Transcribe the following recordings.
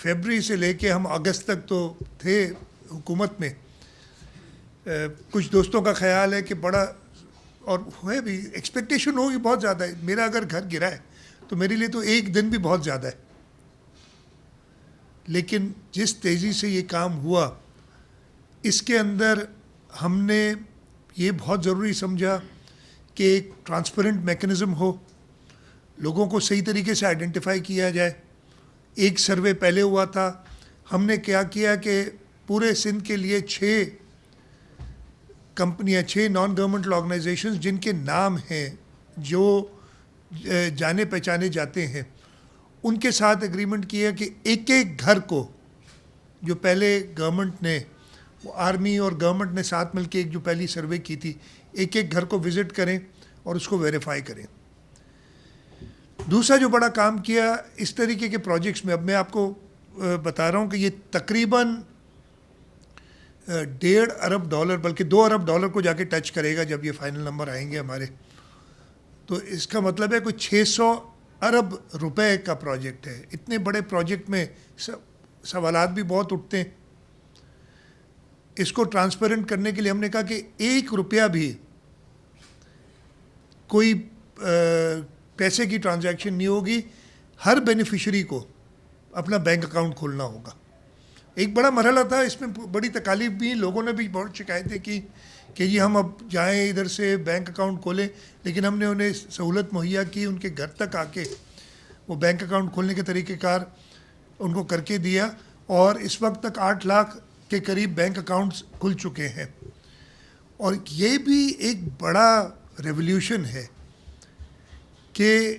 فیبری سے لے کے ہم اگست تک تو تھے حکومت میں. کچھ دوستوں کا خیال ہے کہ بڑا اور ہے بھی ایکسپیکٹیشن ہوگی بہت زیادہ ہے. میرا اگر گھر گرا ہے تو میرے لیے تو ایک دن بھی بہت زیادہ ہے, لیکن جس تیزی سے یہ کام ہوا اس کے اندر ہم نے یہ بہت ضروری سمجھا کہ ایک ٹرانسپیرنٹ میکنزم ہو, لوگوں کو صحیح طریقے سے آئیڈینٹیفائی کیا جائے. ایک سروے پہلے ہوا تھا, ہم نے کیا کیا کہ پورے سندھ کے لیے 6 کمپنیاں, 6 نان گورنمنٹ آرگنائزیشنز جن کے نام ہیں جو جانے پہچانے جاتے ہیں, ان کے ساتھ ایگریمنٹ کیا کہ ایک ایک گھر کو, جو پہلے گورنمنٹ نے, وہ آرمی اور گورنمنٹ نے ساتھ مل کے ایک جو پہلی سروے کی تھی, ایک ایک گھر کو وزٹ کریں اور اس کو ویریفائی کریں. دوسرا جو بڑا کام کیا اس طریقے کے پروجیکٹس میں, اب میں آپ کو بتا رہا ہوں کہ یہ تقریباً $1.5 ارب بلکہ $2 ارب کو جا کے ٹچ کرے گا جب یہ فائنل نمبر آئیں گے ہمارے. تو اس کا مطلب ہے کوئی 600 ارب روپے کا پروجیکٹ ہے. اتنے بڑے پروجیکٹ میں سوالات بھی بہت اٹھتے ہیں. اس کو ٹرانسپیرنٹ کرنے کے لیے ہم نے کہا کہ $1 بھی کوئی پیسے کی ٹرانزیکشن نہیں ہوگی, ہر بینیفیشری کو اپنا بینک اکاؤنٹ کھولنا ہوگا. ایک بڑا مرحلہ تھا, اس میں بڑی تکالیف بھی, لوگوں نے بھی بہت شکایتیں کی کہ جی ہم اب جائیں ادھر سے بینک اکاؤنٹ کھولیں, لیکن ہم نے انہیں سہولت مہیا کی, ان کے گھر تک آ کے وہ بینک اکاؤنٹ کھولنے کے طریقہ کار ان کو کر کے دیا, اور اس وقت تک 8 لاکھ کے قریب بینک اکاؤنٹس کھل چکے ہیں. اور یہ بھی ایک بڑا ریولیوشن ہے کہ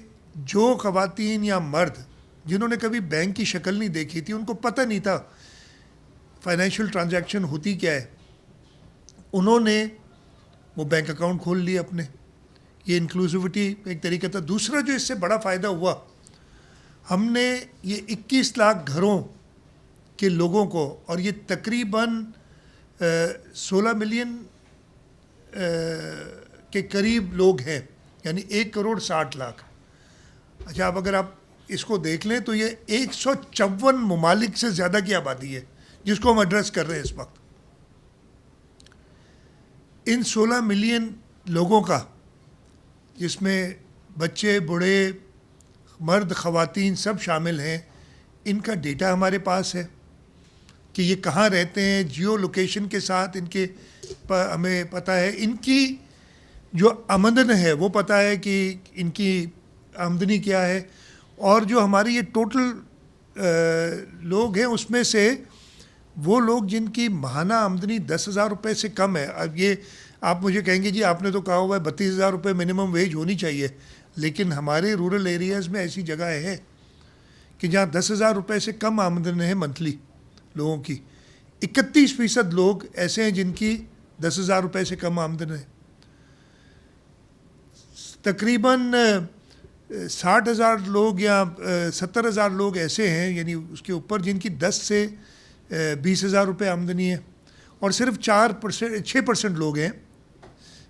جو خواتین یا مرد جنہوں نے کبھی بینک کی شکل نہیں دیکھی تھی, ان کو پتہ نہیں تھا فائنینشیل ٹرانزیکشن ہوتی کیا ہے, انہوں نے وہ بینک اکاؤنٹ کھول لیے اپنے. یہ انکلوزیوٹی ایک طریقہ تھا. دوسرا جو اس سے بڑا فائدہ ہوا, ہم نے یہ 21 لاکھ گھروں کے لوگوں کو, اور یہ تقریباً 16 ملین کے قریب لوگ ہیں, یعنی 1.60 کروڑ. اچھا, اب اگر آپ اس کو دیکھ لیں تو یہ 154 ممالک سے زیادہ کی آبادی ہے جس کو ہم ایڈریس کر رہے ہیں اس وقت. ان 16 ملین لوگوں کا, جس میں بچے, بوڑھے, مرد, خواتین سب شامل ہیں, ان کا ڈیٹا ہمارے پاس ہے کہ یہ کہاں رہتے ہیں, جیو لوکیشن کے ساتھ ان کے ہمیں پتہ ہے, ان کی جو آمدن ہے وہ پتہ ہے کہ ان کی آمدنی کیا ہے, اور جو ہماری یہ ٹوٹل لوگ ہیں اس میں سے وہ لوگ جن کی ماہانہ آمدنی 10,000 روپے سے کم ہے. اب یہ آپ مجھے کہیں گے جی آپ نے تو کہا ہوا ہے 32,000 روپے منیمم ویج ہونی چاہیے, لیکن ہمارے رورل ایریاز میں ایسی جگہ ہے کہ جہاں 10,000 روپے سے کم آمدن ہے منتھلی لوگوں کی. 31% لوگ ایسے ہیں جن کی 10,000 روپے سے کم آمدن ہے. تقریباً 60,000 لوگ یا 70,000 لوگ ایسے ہیں, یعنی اس کے اوپر, جن کی 10 سے 20,000 روپے آمدنی ہے, اور صرف 6% لوگ ہیں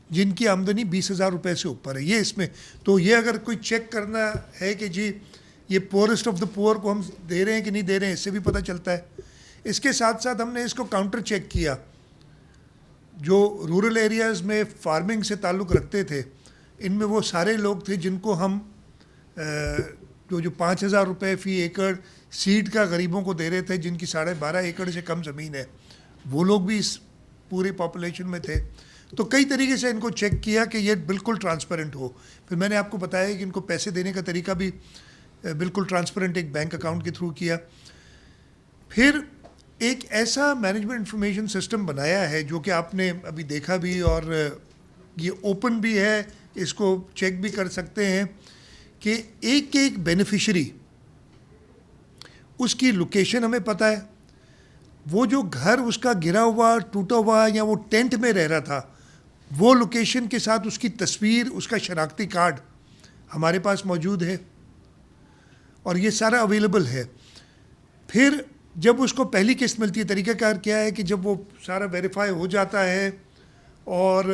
جن کی آمدنی 20,000 روپے سے اوپر ہے. یہ اس میں تو یہ اگر کوئی چیک کرنا ہے کہ جی یہ پورسٹ آف دا پور کو ہم دے رہے ہیں کہ نہیں دے رہے ہیں, اس سے بھی پتہ چلتا ہے. اس کے ساتھ ساتھ ہم نے اس کو کاؤنٹر چیک کیا. جو رورل ایریاز میں فارمنگ سے تعلق رکھتے تھے, ان میں وہ سارے لوگ تھے جن کو ہم جو 5,000 روپے فی ایکڑ سیڈ کا غریبوں کو دے رہے تھے, جن کی 12.5 ایکڑ سے کم زمین ہے, وہ لوگ بھی اس پوری پاپولیشن میں تھے. تو کئی طریقے سے ان کو چیک کیا کہ یہ بالکل ٹرانسپیرنٹ ہو. پھر میں نے آپ کو بتایا کہ ان کو پیسے دینے کا طریقہ بھی بالکل ٹرانسپیرنٹ ایک بینک اکاؤنٹ کے تھرو کیا. پھر ایک ایسا مینجمنٹ انفارمیشن سسٹم بنایا ہے جو کہ آپ نے ابھی دیکھا بھی, اور یہ اوپن بھی ہے, اس کو چیک بھی کر سکتے ہیں کہ ایک ایک بینیفیشری اس کی لوکیشن ہمیں پتہ ہے. وہ جو گھر اس کا گرا ہوا, ٹوٹا ہوا, یا وہ ٹینٹ میں رہ رہا تھا, وہ لوکیشن کے ساتھ اس کی تصویر, اس کا شناختی کارڈ ہمارے پاس موجود ہے, اور یہ سارا اویلیبل ہے. پھر جب اس کو پہلی قسط ملتی ہے, طریقہ کار کیا ہے کہ جب وہ سارا ویریفائی ہو جاتا ہے اور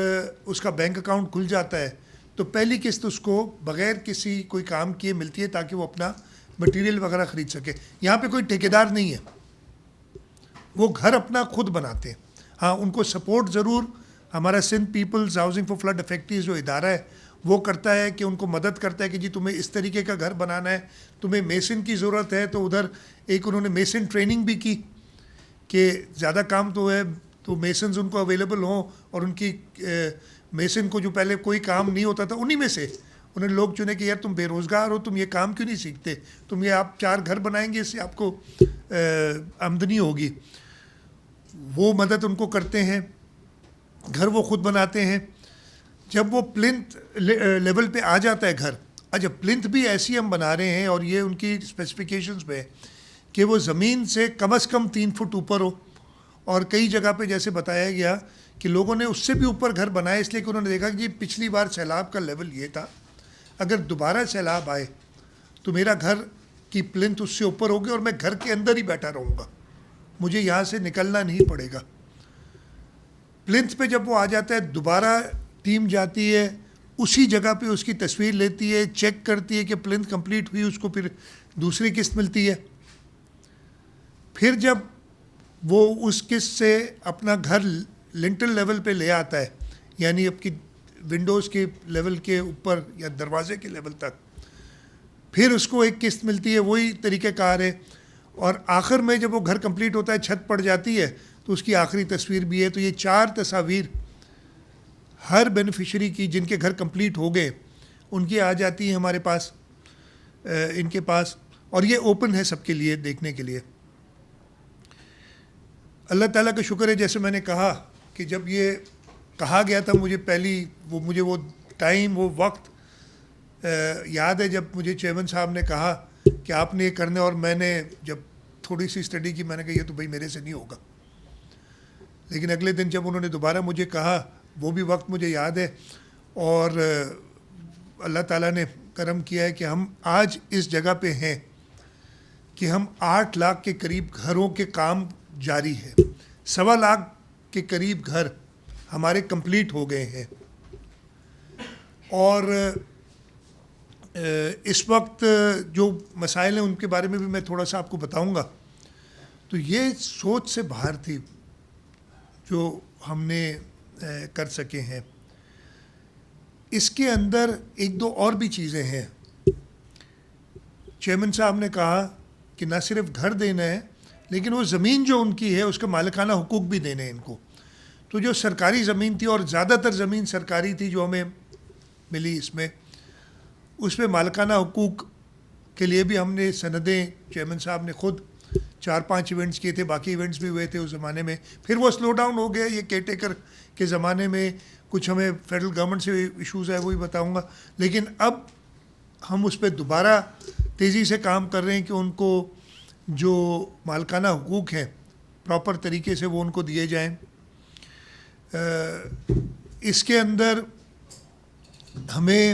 اس کا بینک اکاؤنٹ کھل جاتا ہے, تو پہلی قسط اس کو بغیر کسی کوئی کام کیے ملتی ہے تاکہ وہ اپنا مٹیریل وغیرہ خرید سکے. یہاں پہ کوئی ٹھیکیدار نہیں ہے, وہ گھر اپنا خود بناتے ہیں. ہاں ان کو سپورٹ ضرور ہمارا Sindh peoples housing for flood affectees جو ادارہ ہے وہ کرتا ہے کہ ان کو مدد کرتا ہے کہ جی تمہیں اس طریقے کا گھر بنانا ہے, تمہیں میسن کی ضرورت ہے, تو ادھر ایک انہوں نے میسن ٹریننگ بھی کی کہ زیادہ کام تو ہے تو میسنز ان کو اویلیبل ہوں, اور ان کی میسن کو جو پہلے کوئی کام نہیں ہوتا تھا انہی میں سے انہیں لوگ چنے کہ یار تم بے روزگار ہو, تم یہ کام کیوں نہیں سیکھتے, تم یہ آپ 4 گھر بنائیں گے, اس سے آپ کو آمدنی ہوگی. وہ مدد ان کو کرتے ہیں, گھر وہ خود بناتے ہیں. جب وہ پلنتھ لیول پہ آ جاتا ہے گھر, اچھا پلنتھ بھی ایسی ہم بنا رہے ہیں اور یہ ان کی اسپیسیفکیشنز پہ ہے کہ وہ زمین سے کم از کم 3 فٹ اوپر ہو, اور کئی جگہ پہ جیسے بتایا گیا کہ لوگوں نے اس سے بھی اوپر گھر بنائے اس لیے کہ انہوں نے دیکھا کہ یہ پچھلی بار سیلاب کا لیول یہ تھا, اگر دوبارہ سیلاب آئے تو میرا گھر کی پلنتھ اس سے اوپر ہوگی اور میں گھر کے اندر ہی بیٹھا رہوں گا, مجھے یہاں سے نکلنا نہیں پڑے گا. پلنتھ پہ جب وہ آ جاتا ہے دوبارہ ٹیم جاتی ہے اسی جگہ پہ اس کی تصویر لیتی ہے, چیک کرتی ہے کہ پلنتھ کمپلیٹ ہوئی, اس کو پھر دوسری قسط ملتی ہے. پھر جب وہ اس قسط سے اپنا گھر لنٹل لیول پہ لے آتا ہے, یعنی اب کی ونڈوز کے لیول کے اوپر یا دروازے کے لیول تک, پھر اس کو ایک قسط ملتی ہے, وہی طریقہ کار ہے. اور آخر میں جب وہ گھر کمپلیٹ ہوتا ہے, چھت پڑ جاتی ہے, تو اس کی آخری تصویر بھی ہے. تو یہ 4 تصاویر ہر بینیفیشری کی جن کے گھر کمپلیٹ ہو گئے ان کی آ جاتی ہیں ہمارے پاس, ان کے پاس, اور یہ اوپن ہے سب کے لیے دیکھنے کے لیے. اللہ تعالیٰ کا شکر ہے, جیسے میں نے کہا کہ جب یہ کہا گیا تھا مجھے وہ ٹائم وہ وقت یاد ہے جب مجھے چیئرمین صاحب نے کہا کہ آپ نے یہ کرنا ہے, اور میں نے جب تھوڑی سی اسٹڈی کی میں نے کہا یہ تو بھائی میرے سے نہیں ہوگا. لیکن اگلے دن جب انہوں نے دوبارہ مجھے کہا وہ بھی وقت مجھے یاد ہے, اور اللہ تعالیٰ نے کرم کیا ہے کہ ہم آج اس جگہ پہ ہیں کہ ہم 8 لاکھ کے قریب گھروں کے کام جاری ہے, 1.25 لاکھ کے قریب گھر ہمارے کمپلیٹ ہو گئے ہیں. اور اس وقت جو مسائل ہیں ان کے بارے میں بھی میں تھوڑا سا آپ کو بتاؤں گا. تو یہ سوچ سے باہر تھی جو ہم نے کر سکے ہیں. اس کے اندر 1-2 اور بھی چیزیں ہیں. چیئرمین صاحب نے کہا کہ نہ صرف گھر دینا ہے لیکن وہ زمین جو ان کی ہے اس کا مالکانہ حقوق بھی دینے ہیں ان کو. تو جو سرکاری زمین تھی, اور زیادہ تر زمین سرکاری تھی جو ہمیں ملی, اس میں مالکانہ حقوق کے لیے بھی ہم نے سندیں, چیئرمین صاحب نے خود 4-5 ایونٹس کیے تھے, باقی ایونٹس بھی ہوئے تھے اس زمانے میں. پھر وہ سلو ڈاؤن ہو گیا, یہ کیئر ٹیکر کے زمانے میں کچھ ہمیں فیڈرل گورنمنٹ سے ایشوز ہے, وہی بتاؤں گا. لیکن اب ہم اس پہ دوبارہ تیزی سے کام کر رہے ہیں کہ ان کو جو مالکانہ حقوق ہیں پراپر طریقے سے وہ ان کو دیے جائیں. اس کے اندر ہمیں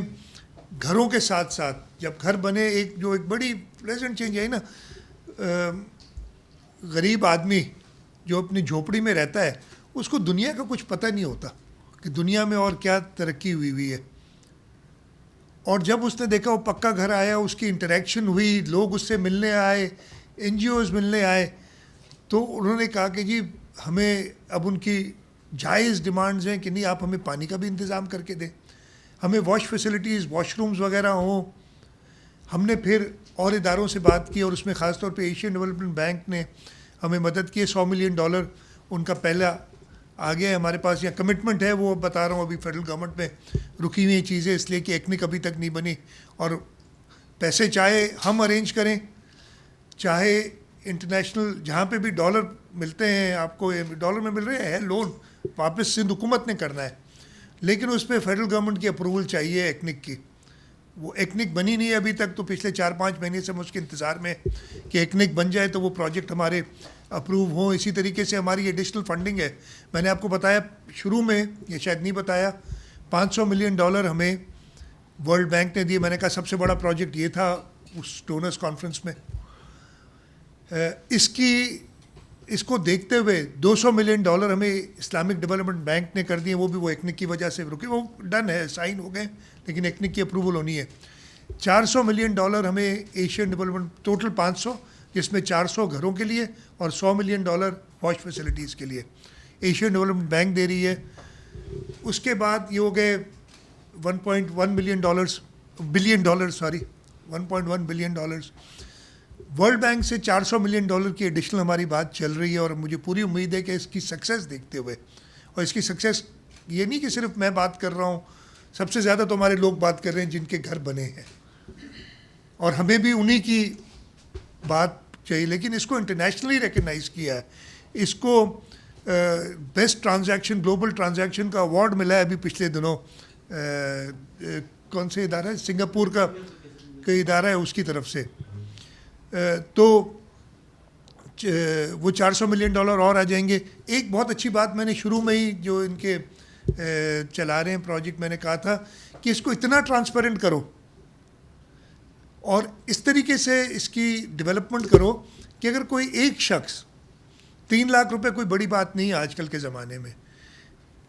گھروں کے ساتھ ساتھ جب گھر بنے, ایک بڑی پلیزنٹ چینج ہے نا, غریب آدمی جو اپنی جھوپڑی میں رہتا ہے اس کو دنیا کا کچھ پتہ نہیں ہوتا کہ دنیا میں اور کیا ترقی ہوئی ہے. اور جب اس نے دیکھا وہ پکا گھر آیا, اس کی انٹریکشن ہوئی, لوگ اس سے ملنے آئے, NGOs ملنے آئے, تو انہوں نے کہا کہ جی ہمیں اب ان کی جائز ڈیمانڈز ہیں کہ نہیں آپ ہمیں پانی کا بھی انتظام کر کے دیں, ہمیں واش فیسلٹیز, واش رومز وغیرہ ہوں. ہم نے پھر اور اداروں سے بات کی, اور اس میں خاص طور پہ ایشین ڈیولپمنٹ بینک نے ہمیں مدد کی. $100 ملین ان کا پہلا آ گیا ہے ہمارے پاس, یا کمٹمنٹ ہے, وہ بتا رہا ہوں ابھی فیڈرل گورنمنٹ میں رکی ہوئی چیزیں اس لیے کہ ایکنک ابھی تک نہیں بنی. اور پیسے چاہے ہم ارینج کریں, چاہے انٹرنیشنل جہاں پہ بھی ڈالر ملتے ہیں, آپ کو ڈالر میں مل رہے ہیں لون, واپس سندھ حکومت نے کرنا ہے, لیکن اس پہ فیڈرل گورنمنٹ کی اپروول چاہیے ایکنک کی. وہ ایکنک بنی نہیں ہے ابھی تک, تو پچھلے 4-5 مہینے سے ہم اس کے انتظار میں کہ ایکنک بن جائے تو وہ پروجیکٹ ہمارے اپروو ہوں. اسی طریقے سے ہماری ایڈیشنل فنڈنگ ہے, میں نے آپ کو بتایا شروع میں, یہ شاید نہیں بتایا, $500 ملین ہمیں ورلڈ بینک نے دیے. میں نے کہا سب سے بڑا پروجیکٹ یہ تھا اس ڈونرز کانفرنس میں. اس کو دیکھتے ہوئے $200 ملین ہمیں اسلامک ڈیولپمنٹ بینک نے کر دیے, وہ بھی وہ ایکنک کی وجہ سے رکے, وہ ڈن ہے, سائن ہو گئے, لیکن ایکنک کی اپروول ہونی ہے. $400 ملین ہمیں ایشین ڈیولپمنٹ، ٹوٹل 500، جس میں 400 گھروں کے لیے اور $100 ملین واش فیسلٹیز کے لیے ایشین ڈیولپمنٹ بینک دے رہی ہے. اس کے بعد یہ ہو گئے $1.1 بلین، 1.1 بلین. ورلڈ بینک سے $400 ملین کی ایڈیشنل ہماری بات چل رہی ہے، اور مجھے پوری امید ہے کہ اس کی سکسیس دیکھتے ہوئے، اور اس کی سکسیس یہ نہیں کہ صرف میں بات کر رہا ہوں، سب سے زیادہ تو ہمارے لوگ بات کر رہے ہیں جن کے گھر بنے ہیں، اور ہمیں بھی انہی کی بات چاہیے. لیکن اس کو انٹرنیشنلی ریکگنائز کیا ہے، اس کو بیسٹ ٹرانزیکشن، گلوبل ٹرانزیکشن کا ایوارڈ ملا ہے ابھی پچھلے دنوں. کون سے ادارہ ہے؟ سنگاپور کا کوئی ادارہ ہے، اس کی طرف سے. تو وہ $400 ملین اور آ جائیں گے. ایک بہت اچھی بات میں نے شروع میں ہی جو ان کے چلا رہے ہیں پروجیکٹ، میں نے کہا تھا کہ اس کو اتنا ٹرانسپیرنٹ کرو اور اس طریقے سے اس کی ڈیولپمنٹ کرو کہ اگر کوئی ایک شخص $3 لاکھ کوئی بڑی بات نہیں ہے آج کل کے زمانے میں،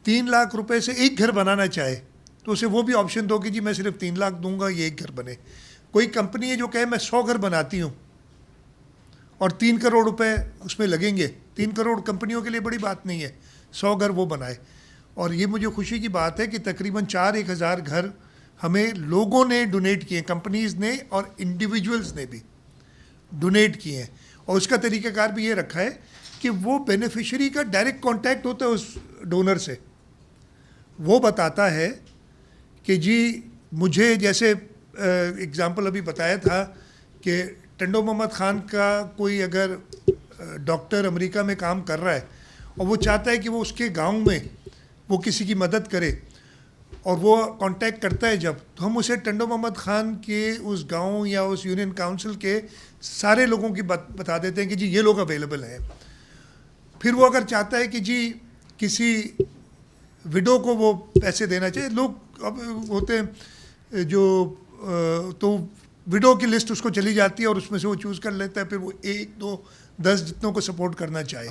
$3 لاکھ سے ایک گھر بنانا چاہے تو اسے وہ بھی آپشن دو کہ جی میں صرف 3 لاکھ دوں گا، یہ ایک گھر بنے. کوئی کمپنی ہے جو کہے میں 100 گھر بناتی ہوں اور $3 کروڑ اس میں لگیں گے. 3 کروڑ کمپنیوں کے لیے بڑی بات نہیں ہے، 100 گھر وہ بنائے. اور یہ مجھے خوشی کی بات ہے کہ تقریباً 4,000 گھر ہمیں لوگوں نے ڈونیٹ کیے ہیں، کمپنیز نے اور انڈیویجولز نے بھی ڈونیٹ کیے ہیں. اور اس کا طریقہ کار بھی یہ رکھا ہے کہ وہ بینیفیشری کا ڈائریکٹ کانٹیکٹ ہوتا ہے اس ڈونر سے. وہ بتاتا ہے کہ جی مجھے، جیسے اگزامپل ابھی بتایا تھا کہ ٹنڈو محمد خان کا کوئی اگر ڈاکٹر امریکہ میں کام کر رہا ہے اور وہ چاہتا ہے کہ وہ اس کے گاؤں میں وہ کسی کی مدد کرے، اور وہ کانٹیکٹ کرتا ہے جب، تو ہم اسے ٹنڈو محمد خان کے اس گاؤں یا اس یونین کاؤنسل کے سارے لوگوں کی بتا دیتے ہیں کہ جی یہ لوگ اویلیبل ہیں. پھر وہ اگر چاہتا ہے کہ جی کسی وڈو کو وہ پیسے دینا چاہیے، لوگ اب ہوتے ہیں جو، تو وڈو کی لسٹ اس کو چلی جاتی ہے اور اس میں سے وہ چوز کر لیتا ہے. پھر وہ 1 2 10 جتنوں کو سپورٹ کرنا چاہے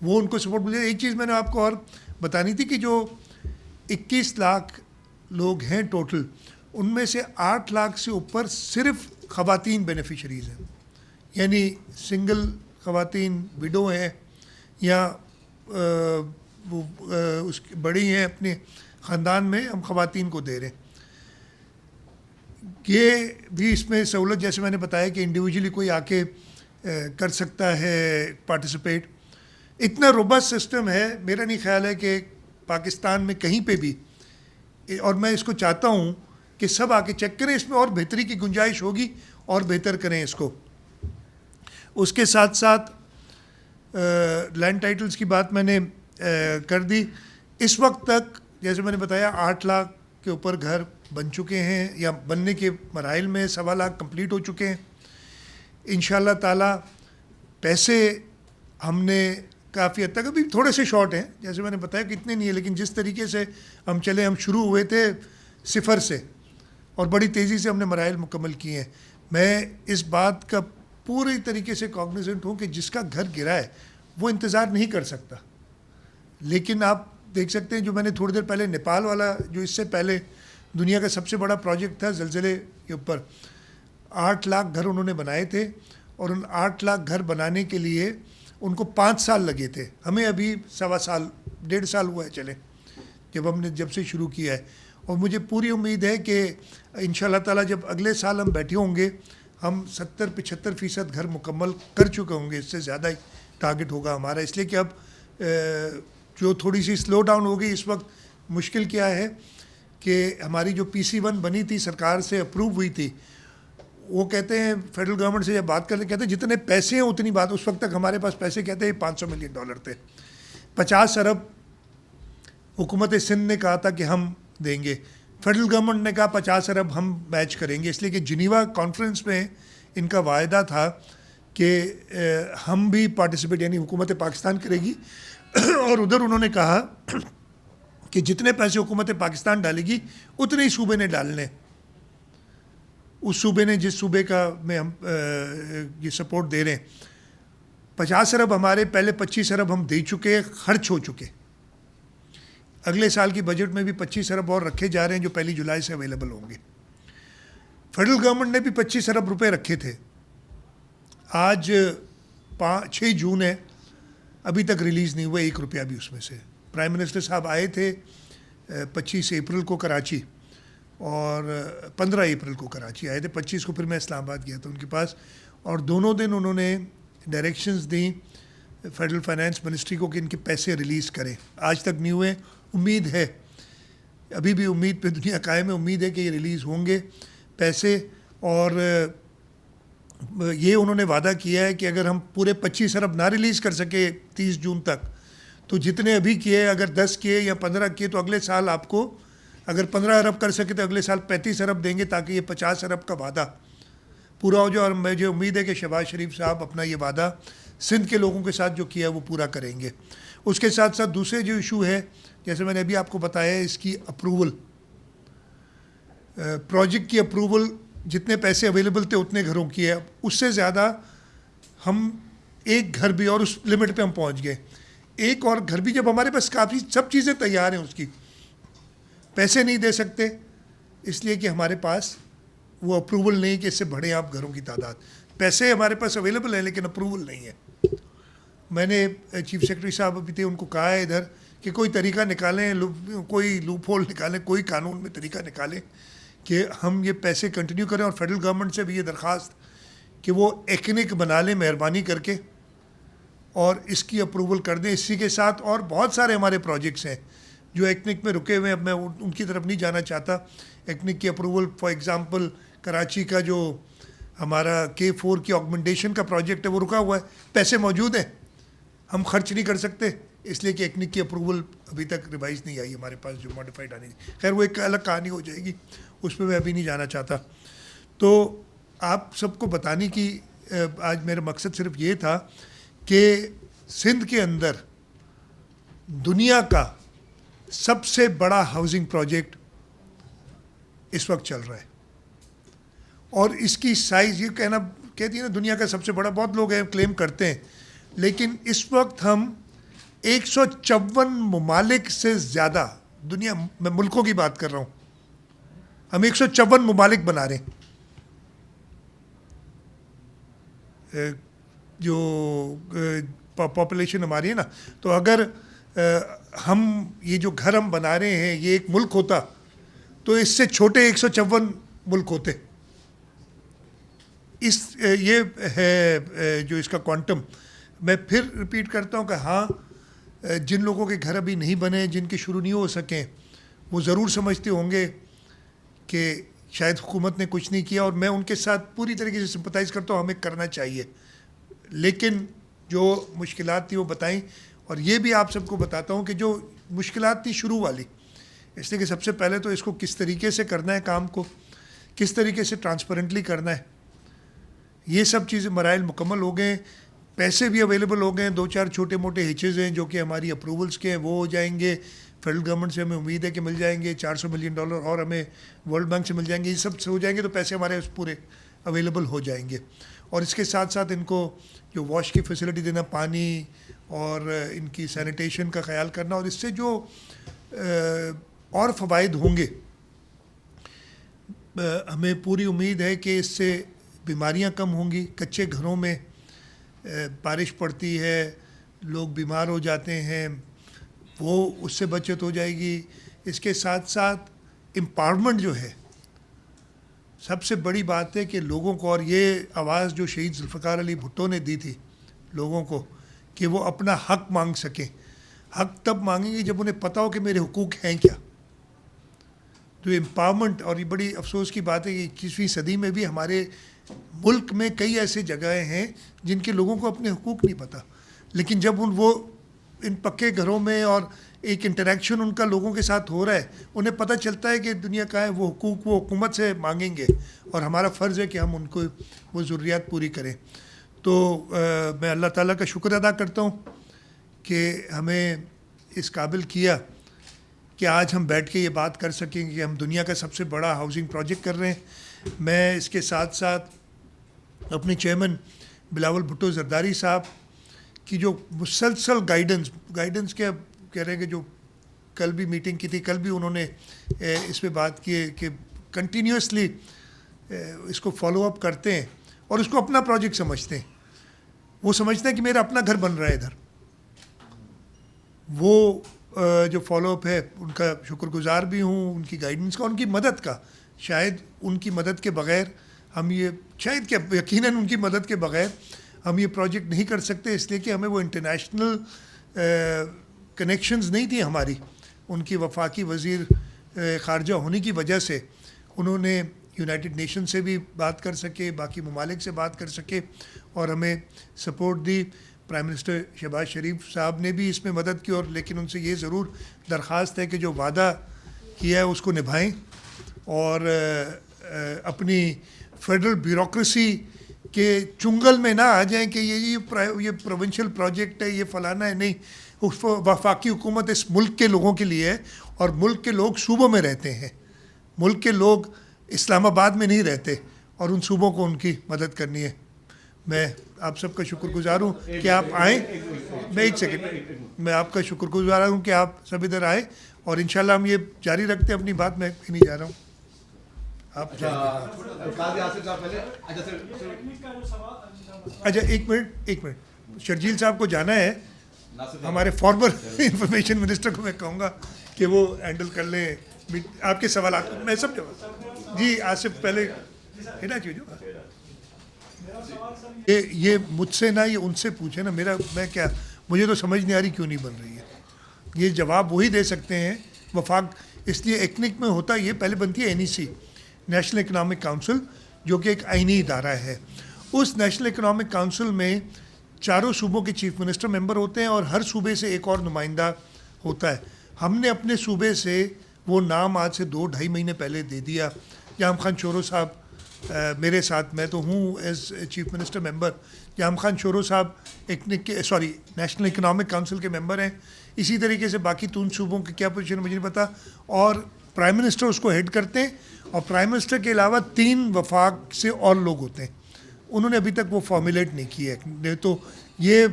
وہ ان کو سپورٹ ملے. ایک چیز میں نے آپ کو اور بتانی تھی کہ جو 21 لاکھ لوگ ہیں ٹوٹل، ان میں سے 8 لاکھ سے اوپر صرف خواتین بینیفیشریز ہیں، یعنی سنگل خواتین وڈو ہیں یا وہ اس کی بڑی ہیں اپنے خاندان میں، ہم خواتین کو دے رہے ہیں. یہ بھی اس میں سہولت، جیسے میں نے بتایا کہ انڈیویجولی کوئی آ کے کر سکتا ہے پارٹیسپیٹ. اتنا روبسٹ سسٹم ہے، میرا نہیں خیال ہے کہ پاکستان میں کہیں پہ بھی، اور میں اس کو چاہتا ہوں کہ سب آ کے چیک کریں. اس میں اور بہتری کی گنجائش ہوگی اور بہتر کریں اس کو. اس کے ساتھ ساتھ لینڈ ٹائٹلز کی بات میں نے کر دی. اس وقت تک جیسے میں نے بتایا 8 لاکھ کے اوپر گھر بن چکے ہیں یا بننے کے مراحل میں، 1.25 لاکھ کمپلیٹ ہو چکے ہیں. انشاءاللہ تعالی پیسے ہم نے کافی حد تک، ابھی تھوڑے سے شارٹ ہیں، جیسے میں نے بتایا کہ اتنے نہیں ہے، لیکن جس طریقے سے ہم چلے، ہم شروع ہوئے تھے 0 سے اور بڑی تیزی سے ہم نے مراحل مکمل کیے ہیں. میں اس بات کا پوری طریقے سے کاگنیزنٹ ہوں کہ جس کا گھر گرا ہے وہ انتظار نہیں کر سکتا. لیکن آپ دیکھ سکتے ہیں جو میں نے تھوڑی دیر پہلے نیپال والا، جو اس سے پہلے دنیا کا سب سے بڑا پروجیکٹ تھا زلزلے کے اوپر، 8 لاکھ گھر انہوں نے بنائے تھے، اور ان 8 لاکھ گھر بنانے کے لیے ان کو 5 سال لگے تھے. ہمیں ابھی 1.25 سال 1.5 سال ہوا ہے چلے جب سے شروع کیا ہے. اور مجھے پوری امید ہے کہ انشاءاللہ تعالی جب اگلے سال ہم بیٹھے ہوں گے، ہم 70-75% گھر مکمل کر چکے ہوں گے. اس سے زیادہ ہی ٹارگٹ ہوگا ہمارا، اس لیے کہ اب جو تھوڑی سی سلو ڈاؤن ہو گئی اس وقت. مشکل کیا ہے کہ ہماری جو PC1 بنی تھی، سرکار سے اپروو ہوئی تھی، وہ کہتے ہیں فیڈرل گورنمنٹ سے جب بات کرتے کہتے ہیں جتنے پیسے ہیں اتنی بات. اس وقت تک ہمارے پاس پیسے کہتے ہیں $500 ملین تھے. 50 ارب حکومت سندھ نے کہا تھا کہ ہم دیں گے، فیڈرل گورنمنٹ نے کہا 50 ارب ہم میچ کریں گے. اس لیے کہ جنیوا کانفرنس میں ان کا وعدہ تھا کہ ہم بھی پارٹیسپیٹ، یعنی حکومت پاکستان کرے گی. اور ادھر انہوں نے کہا کہ جتنے پیسے حکومت پاکستان ڈالے گی اتنے ہی صوبے نے ڈالنے. اس صوبے نے جس صوبے کا میں ہم یہ سپورٹ دے رہے ہیں، 50 ارب ہمارے پہلے 25 ارب ہم دے چکے، خرچ ہو چکے. اگلے سال کی بجٹ میں بھی 25 ارب اور رکھے جا رہے ہیں جو 1 جولائی سے اویلیبل ہوں گے. فیڈرل گورنمنٹ نے بھی 25 ارب روپے رکھے تھے. آج 6 جون ہے, ابھی تک ریلیز نہیں ہوا 1 روپیہ بھی اس میں سے. پرائم منسٹر صاحب آئے تھے 25 اپریل کو کراچی, اور 15 اپریل کو کراچی آئے تھے. 25 کو پھر میں اسلام آباد گیا تھا ان کے پاس, اور دونوں دن انہوں نے ڈائریکشنز دیں فیڈرل فائنانس منسٹری کو کہ ان کے پیسے ریلیز کریں. آج تک نہیں ہوئے. امید ہے, ابھی بھی امید پہ دنیا قائم ہے, امید ہے کہ یہ ریلیز ہوں گے پیسے. اور یہ انہوں نے وعدہ کیا ہے کہ اگر ہم پورے 25 ارب نہ ریلیز کر سکے 30 جون تک, تو جتنے ابھی کیے, اگر 10 کیے یا 15 کیے, تو اگلے سال آپ کو اگر 15 ارب کر سکے تو اگلے سال 35 ارب دیں گے, تاکہ یہ 50 ارب کا وعدہ پورا ہو جائے. اور مجھے امید ہے کہ شہباز شریف صاحب اپنا یہ وعدہ سندھ کے لوگوں کے ساتھ جو کیا ہے وہ پورا کریں گے. اس کے ساتھ ساتھ دوسرے جو ایشو ہے, جیسے میں نے ابھی آپ کو بتایا ہے, اس کی اپروول, پروجیکٹ کی اپروول, جتنے پیسے اویلیبل تھے اتنے گھروں کی ہے. اس سے زیادہ ہم ایک گھر بھی, اور اس لمٹ پہ ہم پہنچ گئے. ایک اور گھر بھی جب ہمارے پاس کافی سب چیزیں تیار ہیں, اس کی پیسے نہیں دے سکتے, اس لیے کہ ہمارے پاس وہ اپروول نہیں کہ اس سے بڑھیں آپ گھروں کی تعداد. پیسے ہمارے پاس اویلیبل ہیں لیکن اپروول نہیں ہے. میں نے چیف سیکرٹری صاحب ابھی تھے, ان کو کہا ہے ادھر کہ کوئی طریقہ نکالیں, کوئی لوپ ہول نکالیں, کوئی قانون میں طریقہ نکالیں کہ ہم یہ پیسے کنٹینیو کریں. اور فیڈرل گورنمنٹ سے بھی یہ درخواست کہ وہ ایکنک بنا لیں مہربانی کر کے, اور اس کی اپروول کر دیں. اسی کے ساتھ اور بہت سارے ہمارے پروجیکٹس ہیں جو ایکنک میں رکے ہوئے ہیں. اب میں ان کی طرف نہیں جانا چاہتا. ایکنک کی اپروول, فار ایگزامپل کراچی کا جو ہمارا K4 کی آگمنٹیشن کا پروجیکٹ ہے وہ رکا ہوا ہے. پیسے موجود ہیں, ہم خرچ نہیں کر سکتے, اس لیے کہ ایکنک کی اپروول ابھی تک ریوائز نہیں آئی ہمارے پاس, جو ماڈیفائڈ آنی تھی. خیر وہ ایک الگ کہانی ہو جائے گی, اس پہ میں ابھی نہیں جانا چاہتا. تو آپ سب کو بتانے کی آج میرا مقصد صرف یہ تھا کہ سندھ کے اندر دنیا کا سب سے بڑا ہاؤسنگ پروجیکٹ اس وقت چل رہا ہے, اور اس کی سائز, یہ کہتی ہے نا دنیا کا سب سے بڑا, بہت لوگ ہیں کلیم کرتے ہیں, لیکن اس وقت ہم 154 ممالک سے زیادہ, دنیا میں ملکوں کی بات کر رہا ہوں, ہم 154 ممالک بنا رہے ہیں جو پاپولیشن ہماری ہے نا. تو اگر ہم یہ جو گھر ہم بنا رہے ہیں یہ ایک ملک ہوتا تو اس سے چھوٹے 154 ملک ہوتے. یہ ہے جو اس کا کوانٹم. میں پھر ریپیٹ کرتا ہوں کہ ہاں, جن لوگوں کے گھر ابھی نہیں بنے, جن کے شروع نہیں ہو سکیں, وہ ضرور سمجھتے ہوں گے کہ شاید حکومت نے کچھ نہیں کیا, اور میں ان کے ساتھ پوری طریقے سے سمپتائز کرتا ہوں, ہمیں کرنا چاہیے. لیکن جو مشکلات تھی وہ بتائیں, اور یہ بھی آپ سب کو بتاتا ہوں کہ جو مشکلات تھی شروع والی, اس لیے کہ سب سے پہلے تو اس کو کس طریقے سے کرنا ہے, کام کو کس طریقے سے ٹرانسپیرنٹلی کرنا ہے, یہ سب چیزیں مراحل مکمل ہو گئے. پیسے بھی اویلیبل ہو گئے. 2-4 چھوٹے موٹے ہچز ہیں جو کہ ہماری اپروولس کے ہیں, وہ ہو جائیں گے. فیڈرل گورنمنٹ سے ہمیں امید ہے کہ مل جائیں گے. $400 ملین اور ہمیں ورلڈ بینک سے مل جائیں گے. یہ سب سے ہو جائیں گے تو پیسے ہمارے پورے اویلیبل ہو جائیں گے. اور اس کے ساتھ ساتھ ان کو جو واش کی فیسلٹی دینا, پانی اور ان کی سینیٹیشن کا خیال کرنا, اور اس سے جو اور فوائد ہوں گے, ہمیں پوری امید ہے کہ اس سے بیماریاں کم ہوں گی. کچے گھروں میں بارش پڑتی ہے, لوگ بیمار ہو جاتے ہیں, وہ اس سے بچت ہو جائے گی. اس کے ساتھ ساتھ امپاورمنٹ جو ہے, سب سے بڑی بات ہے کہ لوگوں کو, اور یہ آواز جو شہید ذوالفقار علی بھٹو نے دی تھی لوگوں کو کہ وہ اپنا حق مانگ سکیں. حق تب مانگیں گے جب انہیں پتہ ہو کہ میرے حقوق ہیں کیا. تو امپاورمنٹ, اور یہ بڑی افسوس کی بات ہے کہ 21ویں صدی میں بھی ہمارے ملک میں کئی ایسے جگہیں ہیں جن کے لوگوں کو اپنے حقوق نہیں پتہ, لیکن جب وہ ان پکے گھروں میں اور ایک انٹریکشن ان کا لوگوں کے ساتھ ہو رہا ہے, انہیں پتہ چلتا ہے کہ دنیا کا ہے, وہ حقوق وہ حکومت سے مانگیں گے, اور ہمارا فرض ہے کہ ہم ان کو وہ ضروریات پوری کریں. تو میں اللہ تعالیٰ کا شکر ادا کرتا ہوں کہ ہمیں اس قابل کیا کہ آج ہم بیٹھ کے یہ بات کر سکیں کہ ہم دنیا کا سب سے بڑا ہاؤسنگ پروجیکٹ کر رہے ہیں. میں اس کے ساتھ ساتھ اپنے چیئرمین بلاول بھٹو زرداری صاحب کی جو مسلسل گائیڈنس کیا کہہ رہے ہیں کہ جو کل بھی میٹنگ کی تھی, کل بھی انہوں نے اس پہ بات کی ہے کہ کنٹینیوسلی اس کو فالو اپ کرتے ہیں اور اس کو اپنا پروجیکٹ سمجھتے ہیں. وہ سمجھتے ہیں کہ میرا اپنا گھر بن رہا ہے ادھر. وہ جو فالو اپ ہے ان کا شکر گزار بھی ہوں, ان کی گائیڈنس کا, ان کی مدد کا. شاید ان کی مدد کے بغیر ہم یہ, شاید کیا یقیناً ان کی مدد کے بغیر ہم یہ پروجیکٹ نہیں کر سکتے, اس لیے کہ ہمیں وہ انٹرنیشنل کنیکشنز نہیں تھی ہماری. ان کی وفاقی وزیر خارجہ ہونے کی وجہ سے انہوں نے یونائٹڈ نیشن سے بھی بات کر سکے, باقی ممالک سے بات کر سکے اور ہمیں سپورٹ دی. پرائم منسٹر شہباز شریف صاحب نے بھی اس میں مدد کی, اور لیکن ان سے یہ ضرور درخواست ہے کہ جو وعدہ کیا ہے اس کو نبھائیں اور اپنی فیڈرل بیوروکریسی کے چنگل میں نہ آ جائیں کہ یہ پروونشل پروجیکٹ ہے, یہ فلانا ہے. نہیں, وفاقی حکومت اس ملک کے لوگوں کے لیے ہے, اور ملک کے لوگ صوبوں میں رہتے ہیں. ملک کے لوگ اسلام آباد میں نہیں رہتے, اور ان صوبوں کو ان کی مدد کرنی ہے. میں آپ سب کا شکر گزار ہوں کہ آپ آئیں. میں ایک سیکنڈ, میں آپ کا شکر گزار ہوں کہ آپ سب ادھر آئے, اور انشاءاللہ ہم یہ جاری رکھتے ہیں اپنی بات. میں کہیں نہیں جا رہا ہوں, آپ اچھا ایک منٹ. شرجیل صاحب کو جانا ہے, ہمارے فارمر انفارمیشن منسٹر کو میں کہوں گا کہ وہ ہینڈل کر لیں آپ کے سوالات. میں سب جواب جی آصف پہلے ہے نا چیز یہ مجھ سے نہ یہ ان سے پوچھے نا. میں کیا, مجھے تو سمجھ نہیں آ رہی کیوں نہیں بن رہی ہے. یہ جواب وہی دے سکتے ہیں وفاق, اس لیے ایکنک میں ہوتا یہ پہلے بنتی ہے NEC, نیشنل اکنامک کونسل, جو کہ ایک آئینی ادارہ ہے. اس نیشنل اکنامک کونسل میں چاروں صوبوں کے چیف منسٹر ممبر ہوتے ہیں, اور ہر صوبے سے ایک اور نمائندہ ہوتا ہے. ہم نے اپنے صوبے سے وہ نام آج سے 2-2.5 مہینے پہلے دے دیا. جام خان شورو صاحب میرے ساتھ, میں تو ہوں ایز چیف منسٹر ممبر, جام خان شورو صاحب نیشنل اکنامک کونسل کے ممبر ہیں. اسی طریقے سے باقی 3 صوبوں کی کیا پوزیشن مجھے نہیں پتہ, اور پرائم منسٹر اس کو ہیڈ کرتے ہیں, اور پرائم منسٹر کے علاوہ 3 وفاق سے اور لوگ ہوتے ہیں. انہوں نے ابھی تک وہ فارمولیٹ نہیں کی ہے. تو یہ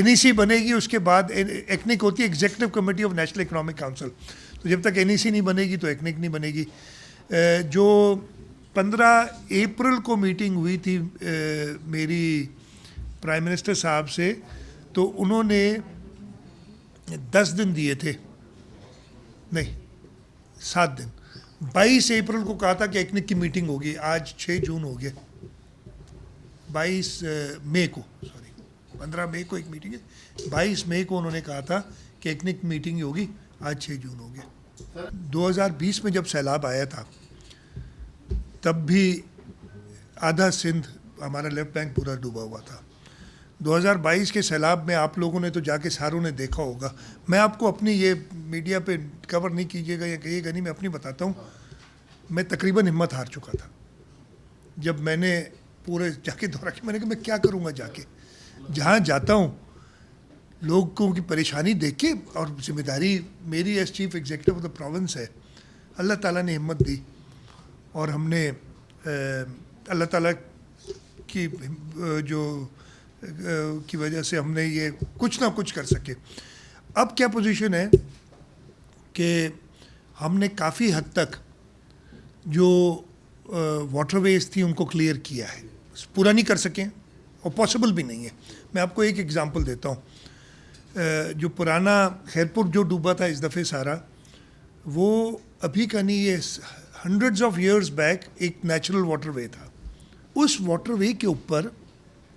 NEC بنے گی, اس کے بعد ایکنک ہوتی ہے executive committee of national economic council. تو جب تک NEC نہیں بنے گی تو ایکنک نہیں بنے گی. جو 15 اپریل کو میٹنگ ہوئی تھی میری پرائم منسٹر صاحب سے, تو انہوں نے 10 دن دیے تھے, نہیں 7 دن. 22 اپریل کو کہا تھا کہ ایکنک کی میٹنگ ہوگی. آج 6 جون ہو گیا. 22 مئی کو 15 مئی کو ایک میٹنگ ہے, 22 مئی کو انہوں نے کہا تھا کہ ایکنک میٹنگ ہوگی. آج 6 جون ہو گیا. 2020 میں جب سیلاب آیا تھا تب بھی آدھا سندھ ہمارا لیفٹ بینک پورا ڈوبا ہوا تھا. 2022 کے سیلاب میں آپ لوگوں نے تو جا کے ساروں نے دیکھا ہوگا. میں آپ کو اپنی یہ میڈیا پہ کور نہیں کیجیے گا یا کہیے گا نہیں, میں اپنی بتاتا ہوں. میں تقریباً ہمت ہار چکا تھا جب میں نے پورے جا کے دورہ کیا. میں نے کہا میں کیا کروں گا جا کے, جہاں جاتا ہوں لوگوں کی پریشانی دیکھ کے, اور ذمہ داری میری as chief executive of the province ہے. اللہ تعالیٰ نے ہمت دی, اور ہم نے اللہ تعالیٰ کی کی وجہ سے ہم نے یہ کچھ نہ کچھ کر سکے. اب کیا پوزیشن ہے کہ ہم نے کافی حد تک جو واٹر ویز تھی ان کو کلیئر کیا ہے. پورا نہیں کر سکیں اور پاسبل بھی نہیں ہے. میں آپ کو ایک ایگزامپل دیتا ہوں. جو پرانا خیرپور جو ڈوبا تھا اس دفعہ سارا, وہ ابھی کا نہیں, یہ ہنڈریڈز آف ایئرز بیک ایک نیچرل واٹر وے تھا. اس واٹر وے کے اوپر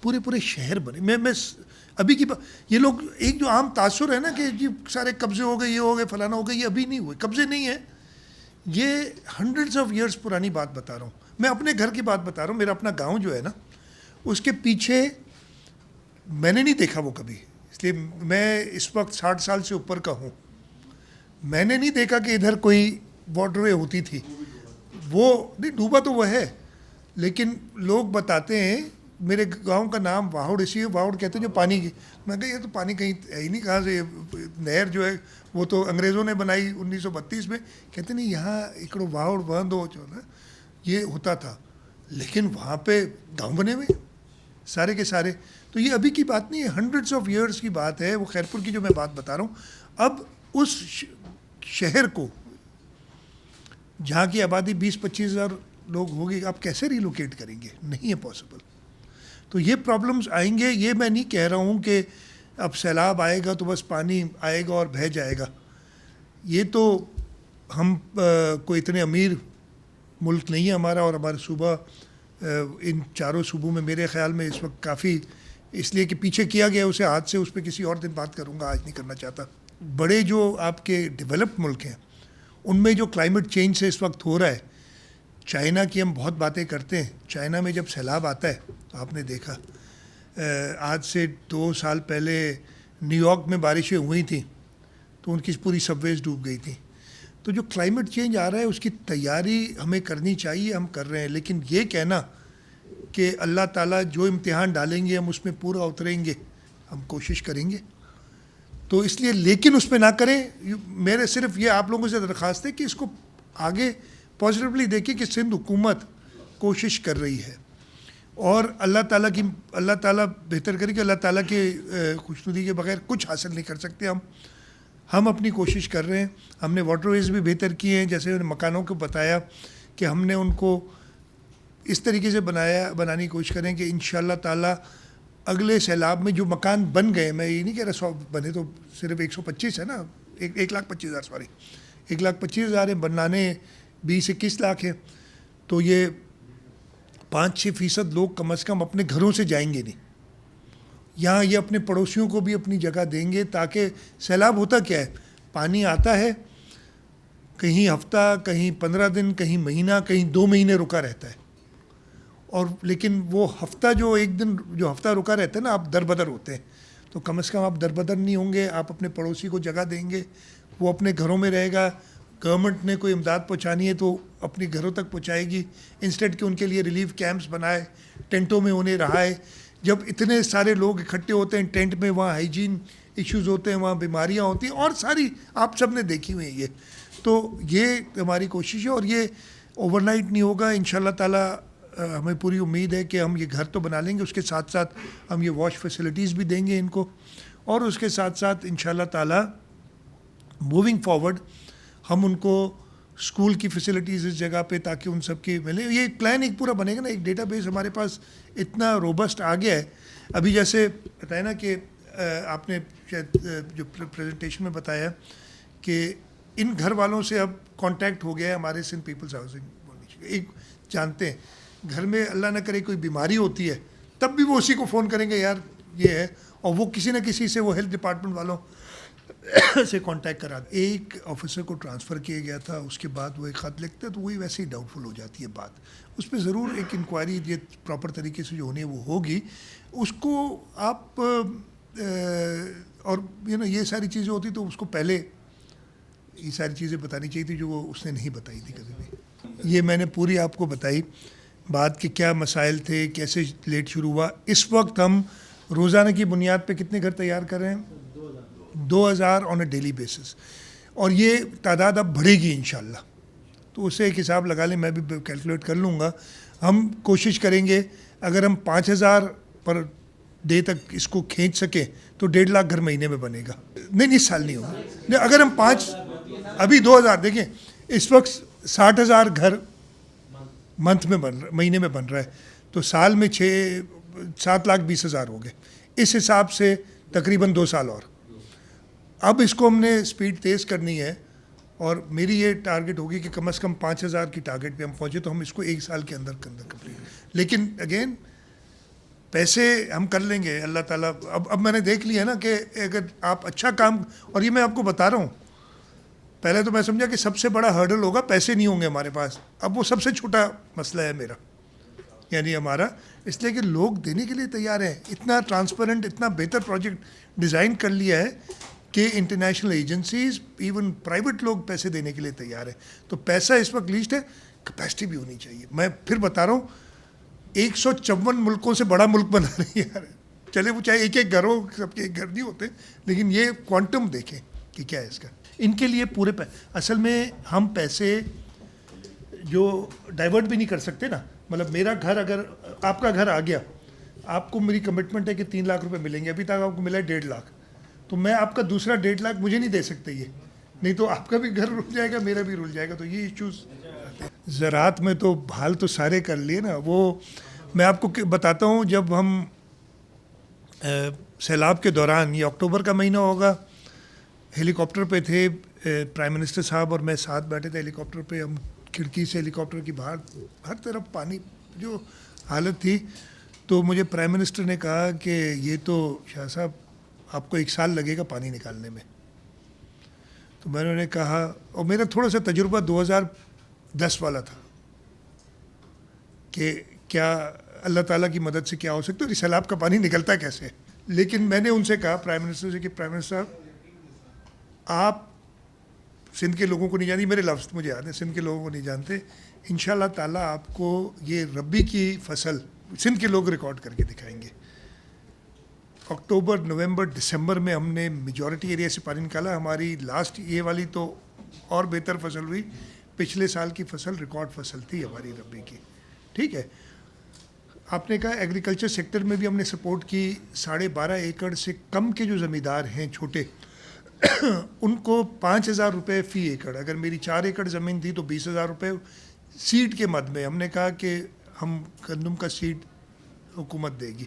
پورے شہر بنے. میں ابھی کی یہ لوگ ایک جو عام تاثر ہے نا کہ جی سارے قبضے ہو گئے, یہ ہو گئے, فلانا ہو گئے, یہ ابھی نہیں ہوئے, قبضے نہیں ہیں. یہ ہنڈریڈز آف ایئرس پرانی بات بتا رہا ہوں. میں اپنے گھر کی بات بتا رہا ہوں. میرا اپنا گاؤں جو ہے نا, اس کے پیچھے میں نے نہیں دیکھا وہ کبھی, اس لیے میں اس وقت 60 سال سے اوپر کا ہوں. میں نے نہیں دیکھا کہ ادھر کوئی واٹر وے ہوتی تھی. وہ نہیں ڈوبا تو وہ ہے, لیکن لوگ بتاتے ہیں. میرے گاؤں کا نام واہڑ اسی ہے, واہڑ کہتے ہیں جو پانی کی. میں کہا یہ تو پانی کہیں ہے ہی نہیں, کہاں سے نہر جو ہے وہ تو انگریزوں نے بنائی 1932 میں. کہتے نہیں یہاں اکڑو واہڑ بند ہو جو نا یہ ہوتا تھا, لیکن وہاں پہ گاؤں بنے ہوئے سارے کے سارے. تو یہ ابھی کی بات نہیں ہے, ہنڈریڈس آف ایئرس کی بات ہے. وہ خیرپور کی جو میں بات بتا رہا ہوں, اب اس شہر کو جہاں کی آبادی 20-25 ہزار لوگ ہوگی آپ کیسے ریلوکیٹ کریں گے؟ نہیں ہے پاسبل. تو یہ پرابلمز آئیں گے. یہ میں نہیں کہہ رہا ہوں کہ اب سیلاب آئے گا تو بس پانی آئے گا اور بہہ جائے گا. یہ تو ہم کوئی اتنے امیر ملک نہیں ہے ہمارا, اور ہمارا صوبہ ان چاروں صوبوں میں میرے خیال میں اس وقت کافی اس لیے کہ پیچھے کیا گیا اسے ہاتھ سے, اس پہ کسی اور دن بات کروں گا, آج نہیں کرنا چاہتا. بڑے جو آپ کے ڈیولپڈ ملک ہیں ان میں جو کلائمیٹ چینج سے اس وقت ہو رہا ہے, چائنا کی ہم بہت باتیں کرتے ہیں. چائنا میں جب سیلاب آتا ہے تو آپ نے دیکھا آج سے 2 سال پہلے نیو یارک میں بارشیں ہوئی تھیں تو ان کی پوری سب ویز ڈوب گئی تھیں. تو جو کلائمیٹ چینج آ رہا ہے اس کی تیاری ہمیں کرنی چاہیے, ہم کر رہے ہیں. لیکن یہ کہنا کہ اللہ تعالیٰ جو امتحان ڈالیں گے ہم اس میں پورا اتریں گے, ہم کوشش کریں گے. تو اس لیے لیکن اس پہ نہ کریں. میرے صرف یہ آپ لوگوں سے درخواست ہے کہ اس کو آگے پازیٹیولی دیکھیں کہ سندھ حکومت کوشش کر رہی ہے, اور اللہ تعالیٰ بہتر کرے کہ اللہ تعالیٰ کے خوشنودی کے بغیر کچھ حاصل نہیں کر سکتے. ہم اپنی کوشش کر رہے ہیں. ہم نے واٹر ویز بھی بہتر کیے ہیں, جیسے میں نے مکانوں کو بتایا کہ ہم نے ان کو اس طریقے سے بنانے کی کوشش کریں کہ انشاءاللہ تعالیٰ اگلے سیلاب میں جو مکان بن گئے, میں یہ نہیں کہہ رہا 100 بنے تو صرف 125 ہے نا, 1,25,000 سوری 1,25,000 بنانے 20-21 لاکھ ہیں. تو یہ 5-6% لوگ کم از کم اپنے گھروں سے جائیں گے نہیں. یہاں یہ اپنے پڑوسیوں کو بھی اپنی جگہ دیں گے, تاکہ سیلاب ہوتا کیا ہے, پانی آتا ہے کہیں ہفتہ, کہیں 15 دن, کہیں مہینہ, کہیں 2 مہینے رکا رہتا ہے. اور لیکن وہ ہفتہ جو ایک دن جو ہفتہ رکا رہتا ہے نا, آپ در بدر ہوتے ہیں. تو کم از کم آپ در بدر نہیں ہوں گے, آپ اپنے پڑوسی کو جگہ دیں گے, وہ اپنے گھروں میں رہے گا. گورنمنٹ نے کوئی امداد پہنچانی ہے تو اپنے گھروں تک پہنچائے گی, انسٹیڈ کہ ان کے لیے ریلیف کیمپس بنائے, ٹینٹوں میں انہیں رہائے. جب اتنے سارے لوگ اکٹھے ہوتے ہیں ٹینٹ میں, وہاں ہائیجین ایشوز ہوتے ہیں, وہاں بیماریاں ہوتی ہیں, اور ساری آپ سب نے دیکھی ہوئی ہیں یہ. تو یہ ہماری کوشش ہے, اور یہ اوور نائٹ نہیں ہوگا. انشاءاللہ تعالیٰ ہمیں پوری امید ہے کہ ہم یہ گھر تو بنا لیں گے, اس کے ساتھ ساتھ ہم یہ واش فیسلٹیز بھی دیں گے ان کو, اور اس کے ساتھ ساتھ انشاءاللہ تعالیٰ موونگ فارورڈ ہم ان کو اسکول کی فیسلٹیز اس جگہ پہ تاکہ ان سب کی ملے. یہ ایک پلان ایک پورا بنے گا نا, ایک ڈیٹا بیس ہمارے پاس اتنا روبسٹ آ گیا ہے. ابھی جیسے بتایا نا کہ آپ نے شاید جو پریزنٹیشن میں بتایا کہ ان گھر والوں سے اب کانٹیکٹ ہو گیا ہے ہمارے سندھ پیپلز ہاؤسنگ. ایک جانتے ہیں گھر میں اللہ نہ کرے کوئی بیماری ہوتی ہے تب بھی وہ اسی کو فون کریں گے, یار یہ ہے, اور وہ کسی نہ کسی سے وہ ہیلتھ ڈپارٹمنٹ والوں سے کانٹیکٹ کرا. ایک آفیسر کو ٹرانسفر کیا گیا تھا, اس کے بعد وہ ایک خط لکھتے تو وہی ویسے ہی ڈاؤٹ فل ہو جاتی ہے بات. اس پہ ضرور ایک انکوائری یہ پراپر طریقے سے جو ہونی ہے وہ ہوگی. اس کو آپ اور یہ ساری چیزیں ہوتی تو اس کو پہلے یہ ساری چیزیں بتانی چاہیے تھی جو وہ اس نے نہیں بتائی تھی کبھی بھی. یہ میں نے پوری آپ کو بتائی بات کہ کیا مسائل تھے, کیسے لیٹ شروع ہوا. اس وقت ہم روزانہ کی بنیاد پہ کتنے گھر تیار کر رہے ہیں؟ 2000 آن اے ڈیلی بیسس, اور یہ تعداد اب بڑھے گی انشاءاللہ. تو اسے ایک حساب لگا لیں, میں بھی کیلکولیٹ کر لوں گا. ہم کوشش کریں گے اگر ہم 5000 پر ڈے تک اس کو کھینچ سکیں تو 1.5 لاکھ گھر مہینے میں بنے گا. نہیں اس سال نہیں ہوگا. اگر ہم ابھی 2000 دیکھیں, اس وقت 60,000 گھر منتھ میں مہینے میں بن رہا ہے, تو سال میں 7,20,000 ہو گئے. اس حساب سے تقریباً 2 سال اور. اب اس کو ہم نے سپیڈ تیز کرنی ہے, اور میری یہ ٹارگٹ ہوگی کہ کم از کم 5,000 کی ٹارگٹ پہ ہم پہنچے تو ہم اس کو 1 سال کے اندر کمپلیٹ. لیکن اگین پیسے ہم کر لیں گے اللہ تعالیٰ. اب میں نے دیکھ لیا نا کہ اگر آپ اچھا کام, اور یہ میں آپ کو بتا رہا ہوں, پہلے تو میں سمجھا کہ سب سے بڑا ہرڈل ہوگا پیسے نہیں ہوں گے ہمارے پاس. اب وہ سب سے چھوٹا مسئلہ ہے میرا, یعنی ہمارا, اس لیے کہ لوگ دینے کے لیے تیار ہیں. اتنا ٹرانسپیرنٹ, اتنا بہتر پروجیکٹ ڈیزائن کر لیا ہے کہ انٹرنیشنل ایجنسیز, ایون پرائیویٹ لوگ پیسے دینے کے لیے تیار ہیں. تو پیسہ اس وقت لیسٹ ہے, کیپیسٹی بھی ہونی چاہیے. میں پھر بتا رہا ہوں 154 ملکوں سے بڑا ملک بنا رہی ہے. چلے وہ چاہے ایک گھر ہو, سب کے ایک گھر نہیں ہوتے, لیکن یہ کوانٹم دیکھیں کہ کیا ہے اس کا. ان کے لیے پورے اصل میں ہم پیسے جو ڈائیورٹ بھی نہیں کر سکتے نا. مطلب میرا گھر, اگر آپ کا گھر آ گیا, آپ کو میری کمٹمنٹ ہے کہ 3 لاکھ روپے ملیں گے, ابھی تک آپ کو ملا ہے 1.5 لاکھ, تو میں آپ کا دوسرا 1.5 لاکھ مجھے نہیں دے سکتے یہ, نہیں تو آپ کا بھی گھر رک جائے گا, میرا بھی رک جائے گا. تو یہ ایشوز زراعت میں تو حال تو سارے کر لیے نا. وہ میں آپ کو بتاتا ہوں, جب ہم سیلاب کے دوران, یہ اکتوبر کا مہینہ ہوگا, ہیلی کاپٹر پہ تھے پرائم منسٹر صاحب اور میں ساتھ بیٹھے تھے ہیلی کاپٹر پہ. ہم کھڑکی سے ہیلی کاپٹر کی باہر ہر طرف پانی جو حالت تھی, تو مجھے پرائم منسٹر نے کہا کہ یہ تو شاہ صاحب آپ کو 1 سال لگے گا پانی نکالنے میں. تو میں نے کہا, اور میرا تھوڑا سا تجربہ 2010 والا تھا کہ کیا اللہ تعالیٰ کی مدد سے کیا ہو سکتا ہے, سیلاب کا پانی نکلتا ہے کیسے. لیکن میں نے ان سے کہا پرائم منسٹر سے کہ پرائم منسٹر صاحب آپ سندھ کے لوگوں کو نہیں جانتے, میرے لفظ مجھے یاد ہے, سندھ کے لوگوں کو نہیں جانتے, انشاءاللہ تعالیٰ آپ کو یہ ربی کی فصل سندھ کے لوگ ریکارڈ کر کے دکھائیں گے. اکتوبر, نومبر, دسمبر میں ہم نے میجورٹی ایریا سے پانی نکالا. ہماری لاسٹ یہ والی تو اور بہتر فصل ہوئی, پچھلے سال کی فصل ریکارڈ فصل تھی ہماری ربی کی. ٹھیک ہے. آپ نے کہا ایگریکلچر سیکٹر میں بھی ہم نے سپورٹ کی. 12.5 ایکڑ سے کم کے جو زمیندار ہیں چھوٹے, ان کو 5,000 روپے فی ایکڑ. اگر میری 4 ایکڑ زمین تھی تو 20,000 روپے سیڈ کے مد میں. ہم نے کہا کہ ہم گندم کا سیڈ حکومت دے گی,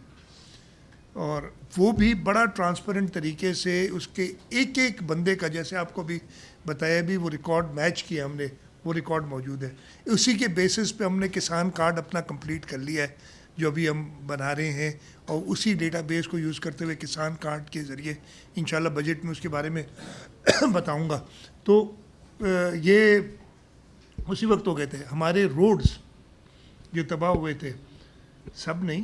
اور وہ بھی بڑا ٹرانسپیرنٹ طریقے سے اس کے ایک ایک بندے کا, جیسے آپ کو بھی بتایا بھی, وہ ریکارڈ میچ کیا ہم نے, وہ ریکارڈ موجود ہے. اسی کے بیسس پہ ہم نے کسان کارڈ اپنا کمپلیٹ کر لیا ہے جو ابھی ہم بنا رہے ہیں, اور اسی ڈیٹا بیس کو یوز کرتے ہوئے کسان کارڈ کے ذریعے انشاءاللہ بجٹ میں اس کے بارے میں بتاؤں گا. تو یہ اسی وقت ہو گئے تھے. ہمارے روڈز جو تباہ ہوئے تھے, سب نہیں,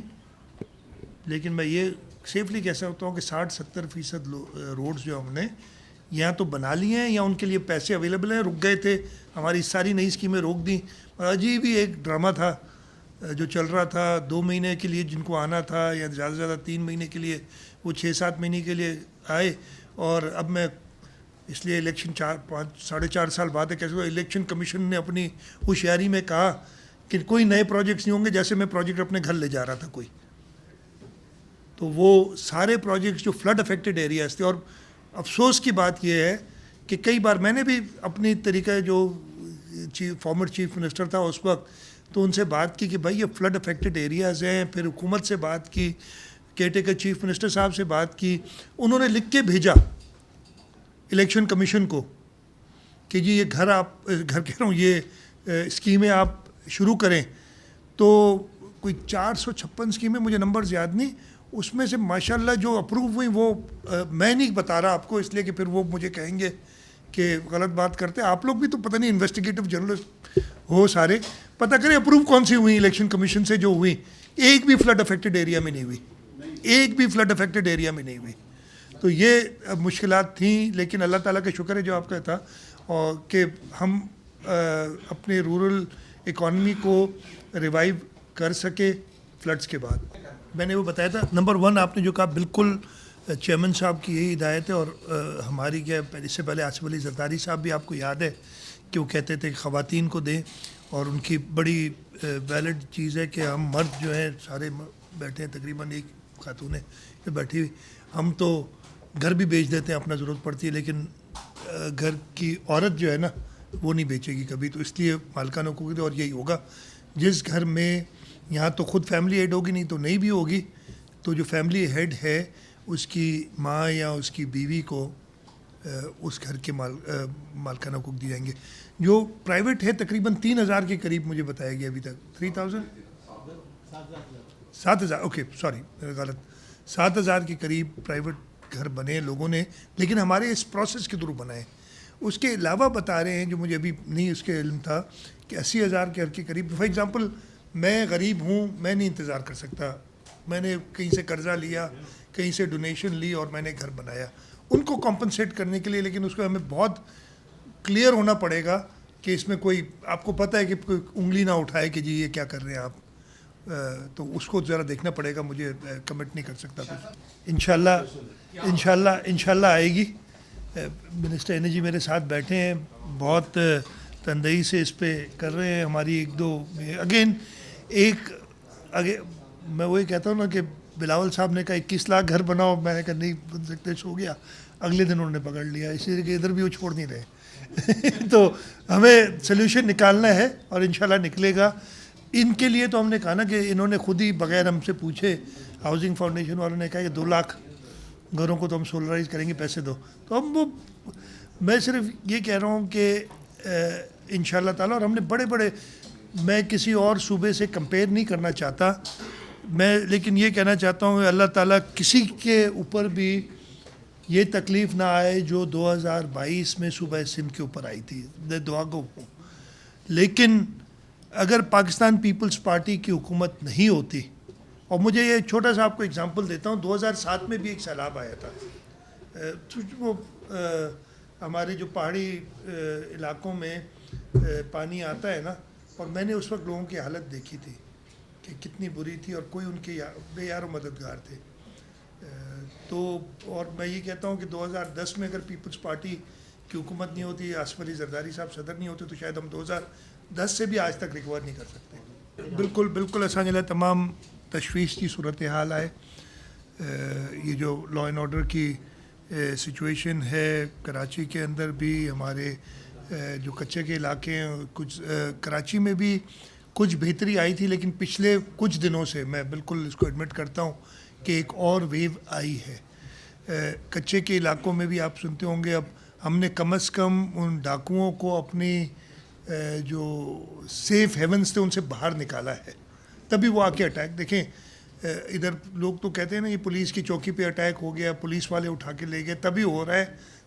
لیکن میں یہ سیفلی کہہ سکتا ہوں کہ 60-70% روڈز جو ہم نے یہاں تو بنا لیے ہیں, یا ان کے لیے پیسے اویلیبل ہیں. رک گئے تھے, ہماری ساری نئی اسکیمیں روک دیں. عجیب ہی ایک ڈرامہ تھا جو چل رہا تھا. 2 مہینے کے لیے جن کو آنا تھا, یا زیادہ سے زیادہ 3 مہینے کے لیے, وہ 6-7 مہینے کے لیے آئے. اور اب میں اس لیے الیکشن 4-5-4.5 سال بعد ہے, کیسے الیکشن کمیشن نے اپنی ہوشیاری میں کہا کہ کوئی نئے پروجیکٹس نہیں ہوں گے, جیسے میں پروجیکٹ اپنے گھر لے جا رہا تھا کوئی. تو وہ سارے پروجیکٹس جو فلڈ افیکٹڈ ایریاز تھے, اور افسوس کی بات یہ ہے کہ کئی بار میں نے بھی اپنی طریقہ, جو فارمر چیف منسٹر تھا اس وقت, تو ان سے بات کی کہ بھائی یہ فلڈ افیکٹڈ ایریاز ہیں. پھر حکومت سے بات کی, کیئر ٹیکر چیف منسٹر صاحب سے بات کی. انہوں نے لکھ کے بھیجا الیکشن کمیشن کو کہ جی یہ گھر کہہ رہا ہوں, یہ اسکیمیں آپ شروع کریں. تو کوئی 456 اسکیمیں, مجھے نمبرز یاد نہیں, اس میں سے ماشاءاللہ جو اپروو ہوئی وہ میں نہیں بتا رہا آپ کو, اس لیے کہ پھر وہ مجھے کہیں گے کہ غلط بات کرتے. آپ لوگ بھی تو پتہ نہیں انویسٹیگیٹو جرنلسٹ ہو سارے, پتہ کریں اپروو کون سی ہوئی الیکشن کمیشن سے جو ہوئی. ایک بھی فلڈ افیکٹڈ ایریا میں نہیں ہوئی, ایک بھی فلڈ افیکٹڈ ایریا میں نہیں ہوئی. تو یہ مشکلات تھیں, لیکن اللہ تعالیٰ کا شکر ہے جو آپ کا تھا, اور کہ ہم اپنے رورل اکانومی کو ریوائیو کر سکے فلڈس کے بعد. میں نے وہ بتایا تھا. نمبر 1 آپ نے جو کہا بالکل چیئرمین صاحب کی یہی ہدایت ہے, اور ہماری کیا اس سے پہلے آصف علی زرداری صاحب بھی آپ کو یاد ہے کہ وہ کہتے تھے کہ خواتین کو دیں, اور ان کی بڑی ویلڈ چیز ہے کہ ہم مرد جو ہیں سارے بیٹھے ہیں, تقریباً ایک خاتون ہے بیٹھی ہوئی, ہم تو گھر بھی بیچ دیتے ہیں, اپنا ضرورت پڑتی ہے, لیکن گھر کی عورت جو ہے نا وہ نہیں بیچے گی کبھی. تو اس لیے مالکان حقوق دے, اور یہی ہوگا جس گھر میں, یہاں تو خود فیملی ہیڈ ہوگی, نہیں تو نہیں بھی ہوگی, تو جو فیملی ہیڈ ہے اس کی ماں یا اس کی بیوی کو اس گھر کے مالکان حقوق دیے جائیں گے. جو پرائیویٹ ہے تقریباً 3,000 کے قریب مجھے بتایا گیا ابھی تک. 7,000 اوکے سوری غلط, 7,000 کے قریب پرائیویٹ گھر بنے لوگوں نے, لیکن ہمارے اس پروسیس کے تھرو بنائے. اس کے علاوہ بتا رہے ہیں جو مجھے ابھی نہیں اس کے علم تھا کہ 80,000 کے گھر کے قریب. فار ایگزامپل میں غریب ہوں, میں نہیں انتظار کر سکتا, میں نے کہیں سے قرضہ لیا, کہیں سے ڈونیشن لی, اور میں نے گھر بنایا. ان کو کمپنسیٹ کرنے کے لیے, لیکن اس کو ہمیں بہت کلیئر ہونا پڑے گا کہ اس میں کوئی, آپ کو پتہ ہے کہ کوئی انگلی نہ اٹھائے کہ جی یہ کیا کر رہے ہیں آپ, تو اس کو ذرا دیکھنا پڑے گا. مجھے کمنٹ نہیں کر سکتا کچھ. انشاءاللہ آئے گی. منسٹر انرجی میرے ساتھ بیٹھے ہیں, بہت تندہی سے اس پہ کر رہے ہیں. ہماری 1-2 اگین میں وہی کہتا ہوں نا کہ بلاول صاحب نے کہا 21 لاکھ گھر بناؤ, میں نے کہا نہیں بن سکتے, سو گیا. اگلے دن انہوں نے پکڑ لیا، اس لیے کہ ادھر بھی وہ چھوڑ نہیں رہے تو ہمیں سلیوشن نکالنا ہے اور انشاءاللہ نکلے گا. ان کے لیے تو ہم نے کہا نا کہ انہوں نے خود ہی بغیر ہم سے پوچھے ہاؤسنگ فاؤنڈیشن والوں نے کہا کہ 2 لاکھ گھروں کو تو ہم سولرائز کریں گے، پیسے دو. تو ہم وہ میں صرف یہ کہہ رہا ہوں کہ انشاءاللہ تعالیٰ، اور ہم نے بڑے بڑے، میں کسی اور صوبے سے کمپیئر نہیں کرنا چاہتا میں، لیکن یہ کہنا چاہتا ہوں کہ اللہ تعالیٰ کسی کے اوپر بھی یہ تکلیف نہ آئے جو 2022 میں صوبہ سندھ کے اوپر آئی تھی. دعا گو ہوں. لیکن اگر پاکستان پیپلز پارٹی کی حکومت نہیں ہوتی، اور مجھے یہ چھوٹا سا آپ کو اگزامپل دیتا ہوں، 2007 میں بھی ایک سیلاب آیا تھا. وہ ہمارے جو پہاڑی علاقوں میں پانی آتا ہے نا، اور میں نے اس وقت لوگوں کی حالت دیکھی تھی کہ کتنی بری تھی، اور کوئی ان کے بے یار و مددگار تھے. تو اور میں یہ کہتا ہوں کہ 2010 میں اگر پیپلز پارٹی کی حکومت نہیں ہوتی، آصف علی زرداری صاحب صدر نہیں ہوتے، تو شاید ہم 2010 سے بھی آج تک ریکور نہیں کر سکتے. بالکل بالکل اسان جلائے تمام تشویش کی صورتحال آئے. یہ جو لا اینڈ آرڈر کی سچویشن ہے کراچی کے اندر بھی، ہمارے جو کچے کے علاقے ہیں، کچھ کراچی میں بھی کچھ بہتری آئی تھی، لیکن پچھلے کچھ دنوں سے میں بالکل اس کو ایڈمٹ کرتا ہوں کہ ایک اور ویو آئی ہے. کچے کے علاقوں میں بھی آپ سنتے ہوں گے، اب ہم نے کم از کم ان ڈاکوؤں کو اپنی جو سیف ہیونس تھے ان سے باہر نکالا ہے، تبھی وہ آ کے اٹیک. دیکھیں ادھر لوگ تو کہتے ہیں نا یہ پولیس کی چوکی پہ اٹیک ہو گیا، پولیس والے اٹھا کے لے گئے، تبھی ہو رہا ہے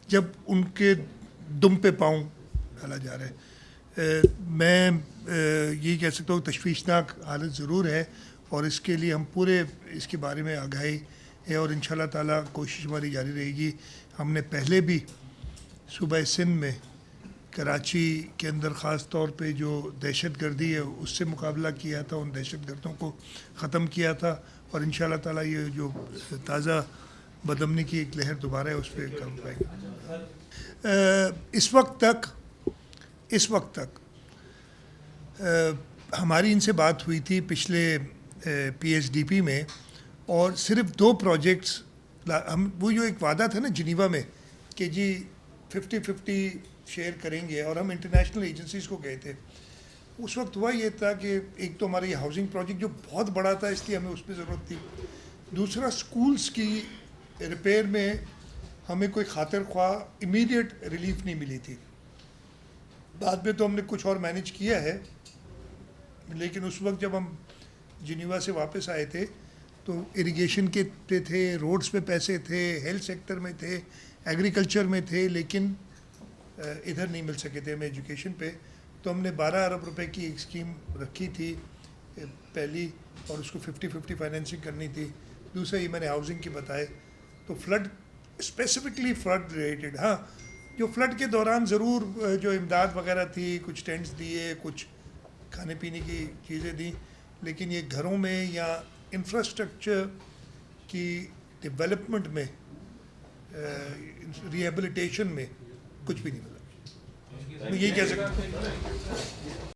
جب ان کے دم پہ پاؤں ڈالا جا رہا ہے. میں یہی کہہ سکتا ہوں تشویشناک حالت ضرور ہے، اور اس کے لیے ہم پورے اس کے بارے میں آگاہی ہے، اور انشاءاللہ تعالیٰ کوشش ہماری جاری رہے گی. ہم نے پہلے بھی صوبہ سندھ میں کراچی کے اندر خاص طور پہ جو دہشت گردی ہے اس سے مقابلہ کیا تھا، ان دہشت گردوں کو ختم کیا تھا، اور انشاءاللہ تعالیٰ یہ جو تازہ بدامنی کی ایک لہر دوبارہ ہے اس پہ کام پائے گا. اس وقت تک ہماری ان سے بات ہوئی تھی پچھلے پی ایس ڈی پی میں، اور صرف 2 پروجیکٹس ہم، وہ جو ایک وعدہ تھا نا جنیوا میں کہ جی 50-50 شیئر کریں گے، اور ہم انٹرنیشنل ایجنسیز کو گئے تھے. اس وقت ہوا یہ تھا کہ ایک تو ہمارا یہ ہاؤسنگ پروجیکٹ جو بہت بڑا تھا، اس لیے ہمیں اس پہ ضرورت تھی. دوسرا سکولز کی ریپیئر میں ہمیں کوئی خاطر خواہ امیڈیٹ ریلیف نہیں ملی تھی. بعد میں تو ہم نے کچھ اور مینیج کیا ہے، لیکن اس وقت جب ہم جنیوا سے واپس آئے تھے تو اریگیشن کے پہ تھے، روڈز پہ پیسے تھے، ہیلتھ سیکٹر میں تھے، ایگریکلچر میں تھے، لیکن ادھر نہیں مل سکے تھے ہمیں ایجوکیشن پہ. تو ہم نے 12 ارب روپے کی ایک اسکیم رکھی تھی پہلی، اور اس کو 50-50 فائنینسنگ کرنی تھی. دوسرا یہ میں نے ہاؤسنگ کی بتائے. تو فلڈ اسپیسیفکلی فلڈ ریلیٹڈ، ہاں جو فلڈ کے دوران ضرور جو امداد وغیرہ تھی، کچھ ٹینٹس دیے، کچھ کھانے پینے کی چیزیں دیں، لیکن یہ گھروں میں یا انفراسٹرکچر کی ڈیولپمنٹ میں، ریہیبلیٹیشن میں کچھ بھی نہیں ملا. میں یہی کہہ سکتا ہوں.